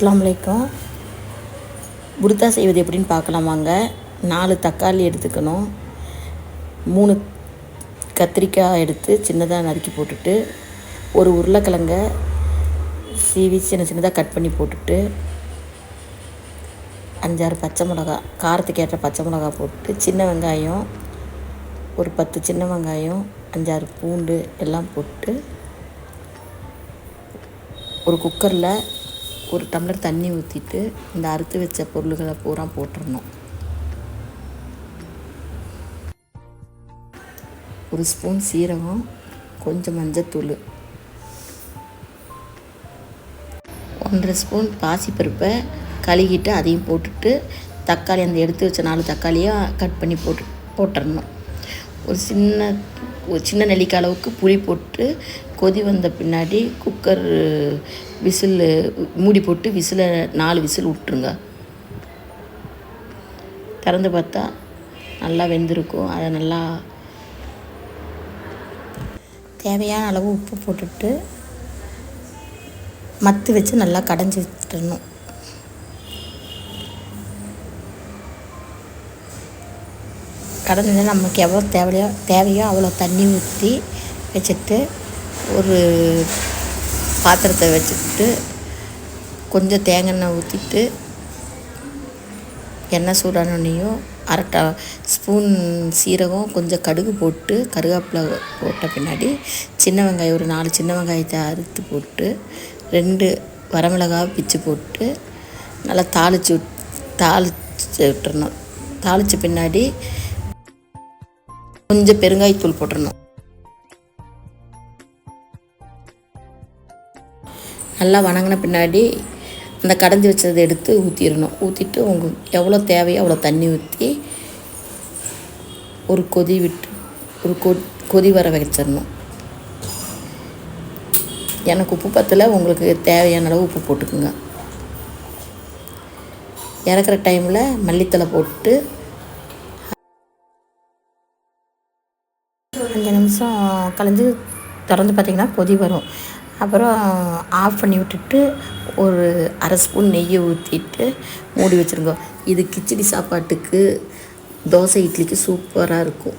அஸ்ஸலாமு அலைக்கும். புர்தா செய்வது எப்படின்னு பார்க்கலாம் வாங்க. 4 தக்காளி எடுத்துக்கணும். 3 கத்திரிக்காய் எடுத்து சின்னதாக நறுக்கி போட்டுட்டு, ஒரு உருளைக்கிழங்க சீவி சின்னதாக கட் பண்ணி போட்டுட்டு, 5-6 பச்சை மிளகா, காரத்துக்கு ஏற்ற பச்சை மிளகா போட்டு, சின்ன வெங்காயம் ஒரு 10 சின்ன வெங்காயம், 5-6 பூண்டு எல்லாம் போட்டு, ஒரு குக்கரில் ஒரு டம்ளர் தண்ணி ஊற்றிட்டு இந்த அறுத்து வச்ச பொருள்களை பூரா போட்டுடணும். ஒரு ஸ்பூன் சீரகம், கொஞ்சம் மஞ்சத்தூள், 1.5 ஸ்பூன் பாசிப்பருப்பை கழுகிட்டு அதையும் போட்டுட்டு, தக்காளி அந்த எடுத்து வச்ச 4 தக்காளியை கட் பண்ணி போட்டுடணும். ஒரு சின்ன நெல்லிக்காய் அளவுக்கு புளி போட்டு கொதி வந்த பின்னாடி குக்கர் விசில் மூடி போட்டு 4 விசில் விட்டுருங்க. திறந்து பார்த்தா நல்லா வெந்திருக்கும். அதை நல்லா தேவையான அளவு உப்பு போட்டுட்டு மத்து வச்சு நல்லா கடைஞ்சி வச்சிடணும். கடைஞ்சி நமக்கு எவ்வளோ தேவையோ அவ்வளோ தண்ணி ஊற்றி வச்சுட்டு, ஒரு பாத்திரத்தை வச்சுட்டு கொஞ்சம் தேங்காய் எண்ணெய் ஊற்றிட்டு, எண்ணெய் சூடானோன்னையும் 1/2 ஸ்பூன் சீரகம், கொஞ்சம் கடுகு போட்டு கருவேப்பிலை போட்ட பின்னாடி சின்ன வெங்காயம் ஒரு 4 சின்ன வெங்காயத்தை அறுத்து போட்டு, 2 வரமிளகாய் பிச்சு போட்டு நல்லா தாளித்து விட்டுறணும். தாளித்த பின்னாடி கொஞ்சம் பெருங்காயத்தூள் போட்டுடணும். நல்லா வணங்கின பின்னாடி அந்த கடைஞ்சி வச்சதை எடுத்து ஊற்றிடணும். ஊற்றிட்டு உங்களுக்கு எவ்வளோ தேவையோ அவ்வளோ தண்ணி ஊற்றி ஒரு கொதி விட்டு கொதி வர வச்சிடணும். எனக்கு உப்பு பத்தல, உங்களுக்கு தேவையான அளவு உப்பு போட்டுக்குங்க. இறக்குற டைமில் மல்லித்தலை போட்டு 5 நிமிஷம் கழிஞ்சு திறந்து பார்த்திங்கன்னா கொதி வரும். அப்புறம் ஆஃப் பண்ணி விட்டுட்டு ஒரு 1/2 ஸ்பூன் நெய்யை ஊற்றிட்டு மூடி வச்சுருங்க. இது கிச்சடி சாப்பாட்டுக்கு, தோசை, இட்லிக்கு சூப்பராக இருக்கும்.